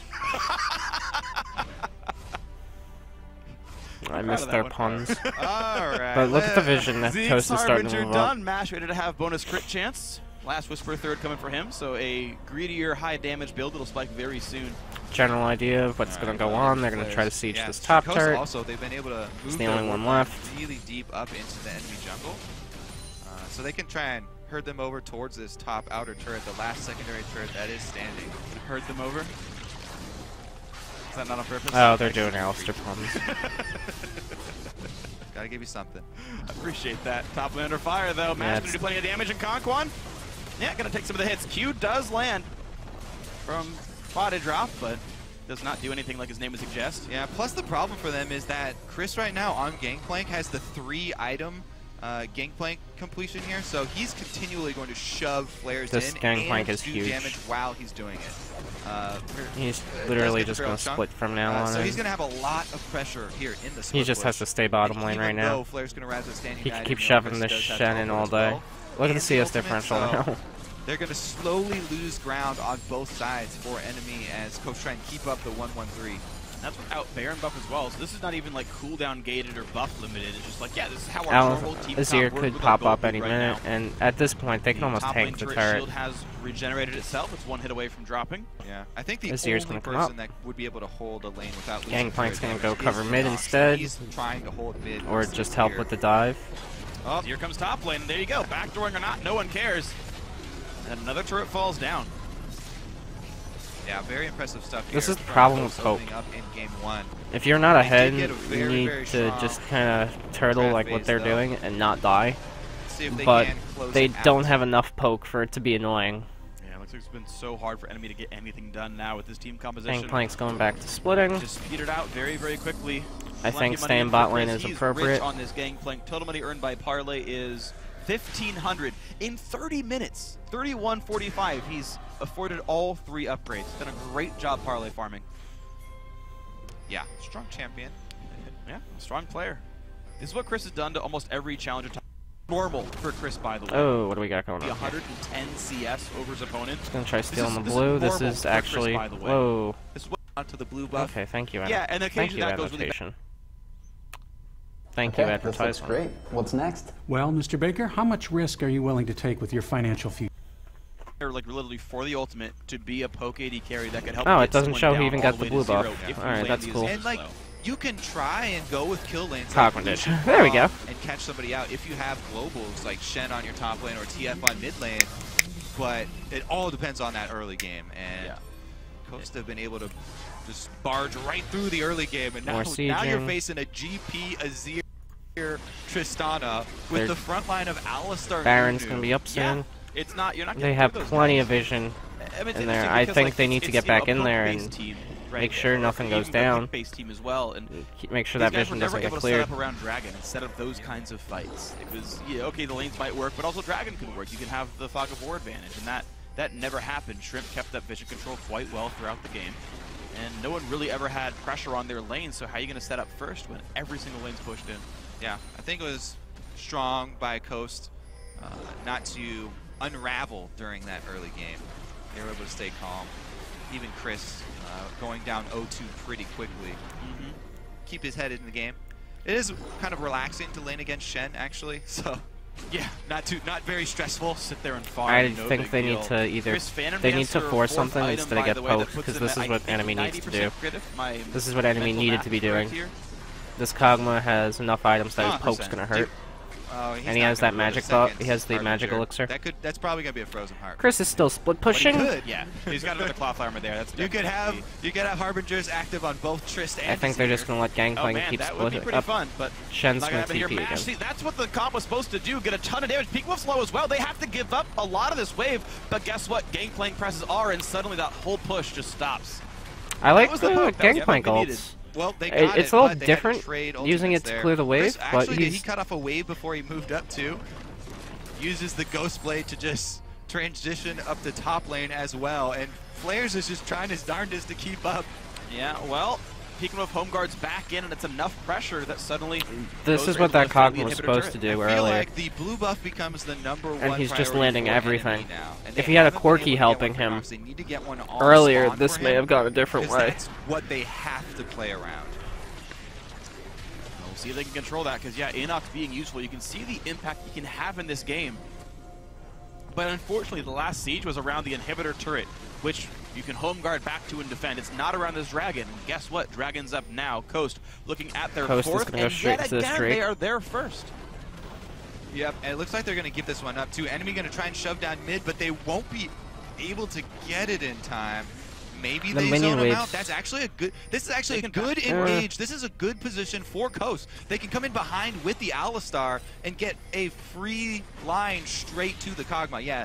I missed their puns. Alright. But look at the vision that Zeke's Toast is starting to Harbinger move up. done. Mash ready to have bonus crit chance. Last Whisper third coming for him, so a greedier, high damage build that'll spike very soon. General idea of what's going to go on. They're going to try to siege Yeah, this top Coast turret. Also, they've been able to move the their only one Warlord left. really deep up into the enemy jungle. So they can try and herd them over towards this top outer turret, the last secondary turret that is standing. Herd them over. Is that not on purpose? Oh, they're doing Alistair puns. Gotta give you something. I appreciate that. Top lane under fire, though. Mash gonna do plenty of damage in Conquan. Yeah, gonna take some of the hits. Q does land from body drop, but does not do anything like his name would suggest. Yeah, plus the problem for them is that Chris right now on Gangplank has the 3-item Gangplank completion here, so he's continually going to shove flares This in Gangplank and is do huge. damage while he's doing it. He's does literally get just the going barrel to chunk. split from now on So in. he's going to have a lot of pressure here in the He just has to stay bottom lane right now. Flare's going to rise with standing He can guide, keep and shoving Chris this does have Shen in teleport all as day. well. Look at the And CS ultimate, differential so now. They're going to slowly lose ground on both sides for enemy as Coach try and keep up the 1-1-3. That's without Baron buff as well, so this is not even like cooldown gated or buff limited. It's just like, yeah, this is how our normal team Azir comp could works pop with our up gold any right minute, now. and at this point, they can almost Top lane tank the turret turret. shield has regenerated itself. It's one hit away from dropping. Yeah, I think the Azir's only gonna come person up. that would be able to hold a lane without losing Gangplank's turret gonna damage go cover is mid Nox. instead. He's trying to hold mid. Or most of just the help year. with the dive. Oh, Here comes top lane, and there you go. Backdooring or not, no one cares. And another turret falls down. yeah, very impressive stuff here. This is the from problem Coach with Pope. opening up in game 1. If you're not They ahead, did get a you very, need very to strong just kind of turtle draft like what phase, they're though. doing and not die. See if they But can close they it out. don't have enough poke for it to be annoying. Yeah, looks like it's been so hard for enemy to get anything done now with this team composition. Gangplank's going back to splitting. Just petered out very, very quickly. I Plenty think of money staying in for bot lane Chris. is He's appropriate. Rich on this Gangplank. Total money earned by Parlay is 1,500 in 30 minutes. 31.45. He's afforded all 3 upgrades. Done a great job Parlay farming. Yeah, strong champion. Yeah, strong player. This is what Chris has done to almost every challenger. normal for Chris, by the way. Oh, what do we got going on? The 110 CS over his opponent. Just gonna try stealing the blue. This is actually. Chris, by the way. Whoa. This is what to the blue buff. Okay, thank you. Yeah, and thank you, that goes adaptation. Thank you, advertisement. This looks great. What's next? Well, Mr. Baker, how much risk are you willing to take with your financial future? Like literally for the ultimate to be a poke AD carry that could help. Oh, get it doesn't someone show down he even all got the the way blue to buff. zero if you Alright, land that's these cool. And like, slow. you can try and go with kill lanes Cogman like ditch. There we go. and catch somebody out if you have globals like Shen on your top lane or TF on mid lane, but it all depends on that early game, and Coast have been able to just barge right through the early game, and now you're facing a GP Azir Tristana with the front line of Alistar. Baron's gonna be up soon. Yeah, it's not. You're not. They have plenty of vision in there. I think they need to get back in there and make sure nothing goes down. Team as well, and make sure that vision doesn't get cleared. Set up around Dragon instead of those kinds of fights. It was okay. The lanes might work, but also Dragon can work. You can have the Fog of War advantage, and that never happened. Shrimp kept that vision control quite well throughout the game, and no one really ever had pressure on their lane. So how are you going to set up first when every single lane's pushed in? Yeah, I think it was strong by Coast not to unravel during that early game. They were able to stay calm. Even Chris going down 0-2 pretty quickly. Keep his head in the game. It is kind of relaxing to lane against Shen, actually. So yeah, not very stressful. Sit there and farm. I think they need to either force something instead of get poked, because this is what enemy needs to do. This is what enemy needed to be doing. This Kog'Maw has enough items that his poke's gonna hurt. And he has that magic buff. He has the magic elixir. That's probably gonna be a frozen heart. Chris is still split pushing. Yeah, he's got another cloth armor there. That's you could have Harbingers active on both Trist and I think they're just gonna let Gangplank keep splitting up. Fun, but Shen's gonna TP again. See, that's what the comp was supposed to do. Get a ton of damage. Peak Wolf's low as well. They have to give up a lot of this wave, but guess what? Gangplank presses R, and suddenly that whole push just stops. I like the Gangplank ults. Well, they got it's a little different using it to clear the wave, but he cut off a wave before he moved up too. Uses the Ghost Blade to just transition up the top lane as well, and Flares is just trying his darndest to keep up. Yeah, well, Peeking with Home Guard's back in, and it's enough pressure that suddenly... This is what that Kog'Maw was supposed to do earlier. I feel like the blue buff becomes the #1 and he's just landing everything. Now. If he had a Corki helping him earlier, this may have gone a different way. That's what they have to play around. We'll see if they can control that, because yeah, Inox being useful, you can see the impact he can have in this game. But unfortunately, the last siege was around the inhibitor turret, which you can home guard back to and defend. It's not around this dragon. And guess what? Dragon's up now. Coast looking at their fourth, and yet again, they are there first. Yep, and it looks like they're going to give this one up too. Enemy going to try and shove down mid, but they won't be able to get it in time. Maybe they zone him out. That's actually a good. This is actually a good engage. This is a good position for Coast. They can come in behind with the Alistar and get a free line straight to the Kog'Maw. Yeah,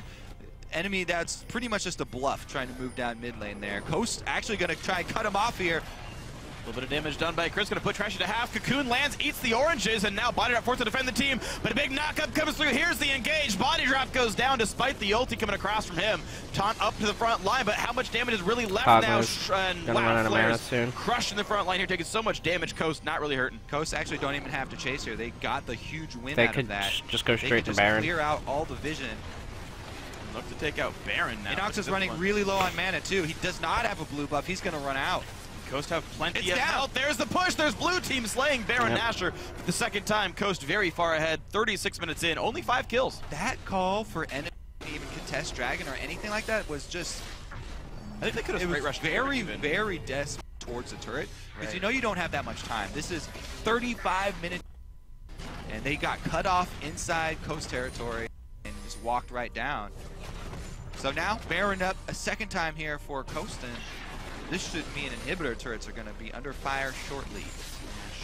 enemy. That's pretty much just a bluff trying to move down mid lane there. Coast actually going to try and cut him off here. A little bit of damage done by Chris, going to put Trashy to half. Cocoon lands, eats the oranges, and now Body Drop forced to defend the team. But a big knockup comes through. Here's the engage. Body Drop goes down despite the ulti coming across from him. Taunt up to the front line, but how much damage is really left now? And wow, Flares crushing the front line here, taking so much damage. Coast not really hurting. Coast actually don't even have to chase here. They got the huge win they out of that. Just go straight to just Baron. Clear out all the vision. Look to take out Baron now. Inox is running really low on mana too. He does not have a blue buff. He's going to run out. Coast have plenty of health. There's the push. There's blue team slaying Baron Nashor for the second time. Coast very far ahead. 36 minutes in. Only 5 kills. That call for enemy to even contest Dragon or anything like that was just... I think they could have straight rushed very desperate towards the turret. Because you know you don't have that much time. This is 35 minutes. And they got cut off inside Coast territory and just walked right down. So now Baron up a second time here for Coast. And this should mean inhibitor turrets are going to be under fire shortly.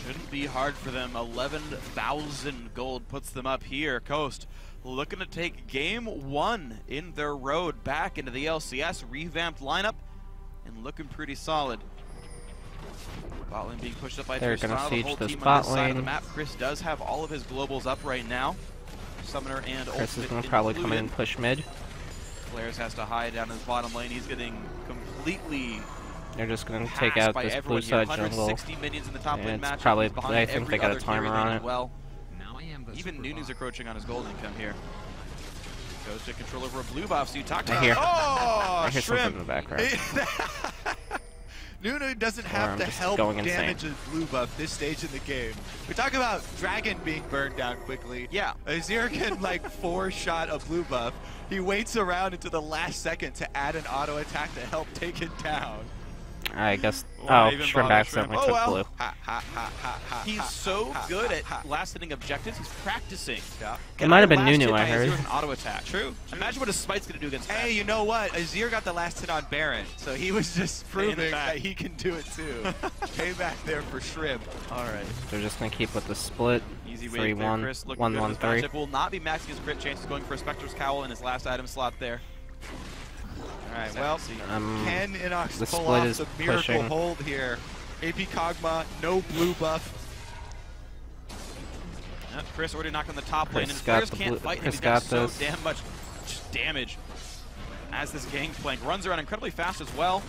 Shouldn't be hard for them. 11,000 gold puts them up here. Coast looking to take game 1 in their road back into the LCS. Revamped lineup and looking pretty solid. Bot lane being pushed up by They're going to siege this bot lane. Side of the map. Chris does have all of his globals up right now. Summoner and Chris is going to probably come in and push mid. Flares has to hide down his bottom lane. He's getting completely... They're just going to take out this blue side jungle. Minions in the top lane match. Probably, I think they got a timer on it. Well, Even Nunu's encroaching on his gold income here. Goes to control over a blue buff, so you talked I about... hear, Oh, I hear something Shrimp! in the background. Nunu doesn't have to help damage a blue buff this stage in the game. We talk about Dragon being burned down quickly. Yeah. Azir can like 4-shot a blue buff. He waits around until the last second to add an auto attack to help take it down. I guess. Why Oh, even Shrimp bother, accidentally Shrimp? took Oh, well. blue. Ha, ha, ha, ha, ha, He's ha, so ha, good ha, at ha. last-hitting objectives, he's practicing. Yeah. It might have been Last hit Nunu, by I heard. Azir with an auto attack. True. Imagine what his smite's going to do against that. Hey, you know what? Azir got the last hit on Baron, so he was just proving that he can do it too. Payback there for Shrimp. All right. They're just gonna keep with the split. Easy wave there, 3-1, Chris. Looking good in this 1-1-3. matchup. Will not be maxing his crit chances, going for a Spectre's Cowl in his last item slot there. All right, well, can Inox the pull split off is the miracle pushing. hold here? AP Kog'Maw, no blue buff. Chris already knocked on the top lane, and his Chris got players the can't blue- fight him. Chris He's got got so this. damn much just damage as this Gangplank runs around incredibly fast as well.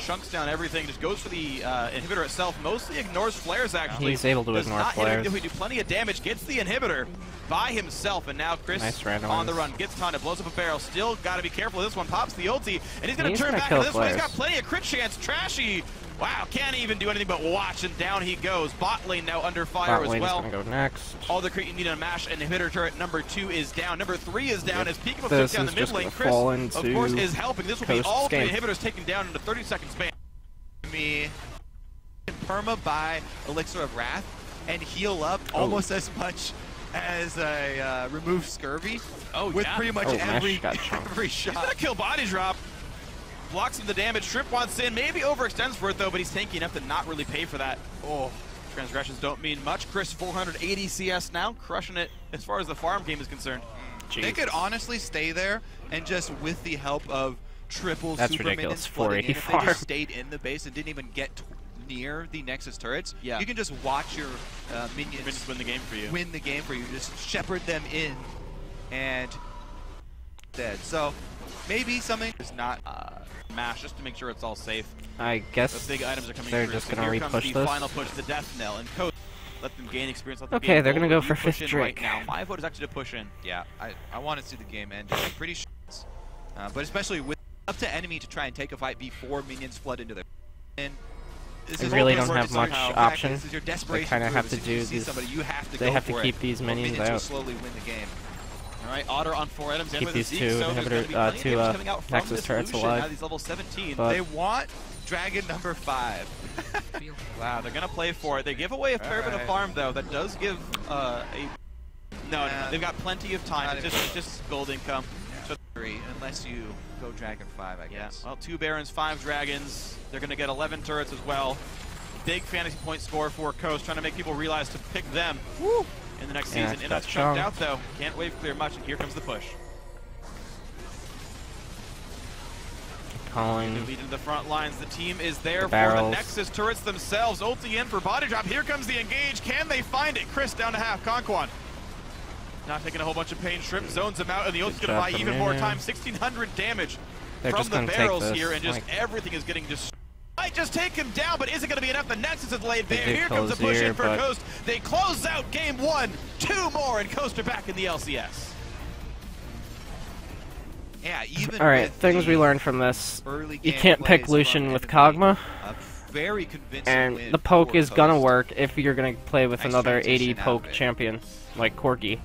Chunks down everything, just goes for the inhibitor itself, mostly ignores flares actually. He's able to Does ignore not hit him, flares. do plenty of damage, gets the inhibitor by himself, and now Chris Nice random on the ones. run, gets taunted, blows up a barrel, still got to be careful of this one, pops the ulti, and he's going to He's turn gonna back kill into this one. He's got flares. plenty of crit chance, Trashy. Wow, can't even do anything but watch, and down he goes. Bot lane now under fire Bot as lane is well. gonna go next. All the crit you need on a mash inhibitor turret number 2 is down. Number 3 is down as Peekaboo This took down the is mid just lane. gonna Chris, fall of into course, is helping. This will be Coast's all 3 game. inhibitors taken down in a 30-second span. Me perma by Elixir of Wrath and heal up almost as much as a remove scurvy with pretty much every He's shot. gonna kill body drop. Blocks him the damage. Shrimp wants in. Maybe overextends for it though, but he's tanky enough to not really pay for that. Oh, transgressions don't mean much. Chris 480 CS now, crushing it as far as the farm game is concerned. They could honestly stay there and just with the help of triple That's super ridiculous. minions flooding in, 480 if they farm. just stayed in the base and didn't even get near the Nexus turrets, you can just watch your minions win the game for you. Win the game for you. Just shepherd them in and dead. So maybe something is not mash just to make sure it's all safe. I guess the big items are coming they're through. just So gonna here comes repush the this. final push, the death knell, and Coach let them gain experience. Let them Okay, gain they're gold, gonna go but for you push fifth in right Drake. now. My vote is actually to push in. Yeah, I want to see the game end. I'm pretty sure, but especially with up to enemy to try and take a fight before minions flood into their. And this They is really all don't have much somehow. option. This is your They desperation. kind of have move. to As soon as do you see these. somebody, you have to They go have to for keep it. these minions will out. slowly win the game. All right, Otter on 4 items. Keep and with these Zeke, two so there's inhibitor- gonna be plenty of two, damage coming out from Nexus this turrets Lucian. alive. Now he's level 17. But- They want Dragon number 5. Wow, they're gonna play for it. They give away a fair bit of farm though. That does give no, they've got plenty of time. It's just gold income. So, unless you go Dragon 5, I guess. well, 2 Barons, 5 Dragons. They're gonna get 11 turrets as well. Big fantasy point score for Coast, trying to make people realize to pick them in the next Yeah, season. And that's that's chunked strong. out though. Can't wave clear much, and here comes the push. Calling. Lead into the front lines. The team is there for the barrels. Nexus turrets themselves. Ulti in for body drop. Here comes the engage. Can they find it? Chris down to half. Conquan not taking a whole bunch of pain. Shrimp zones him out, and the ulti's going to buy even more time. 1,600 damage They're from just the gonna take barrels this, here, and just like- everything is getting just. Might just take him down, but is it going to be enough? The Nexus is laid bare. do Here comes the close push here, in for but- Coast. They close out game 1. 2 more, and Coast are back in the LCS. Yeah, even All right, with things the we learned from this. early You game can't pick plays Lucian from with NME, Kog'Maw, a very convincing and win the poke for is gonna Coast. work if you're gonna play with Nice another 80 transition out poke of it. champion, like Corki.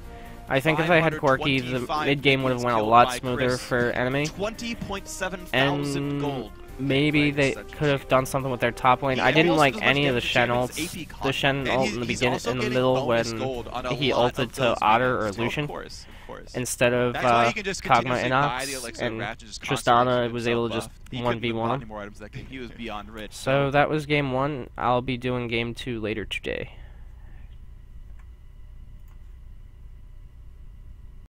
I think if I had Corki, the 525 mid game would have went a killed lot by smoother Chris. for enemy. 20.7 thousand And gold. maybe they Such a could have done something with their top lane. Yeah, I he didn't also like does much any of the damage to Shen champions, ults. AP The Kog'Maw. Shen And ult in the he's beginning, also in the getting middle bonus when gold on a he lot ulted of to those Otter or minions. Lucian Of course. instead of That's why you can just Kog'Maw continuously buy the Inox, Elixir of and Wrath and just constantly Tristana keep was able to himself just buff. He couldn't have bought 1v1 any him. more items that game. He was beyond rich. So that was game 1. I'll be doing game 2 later today.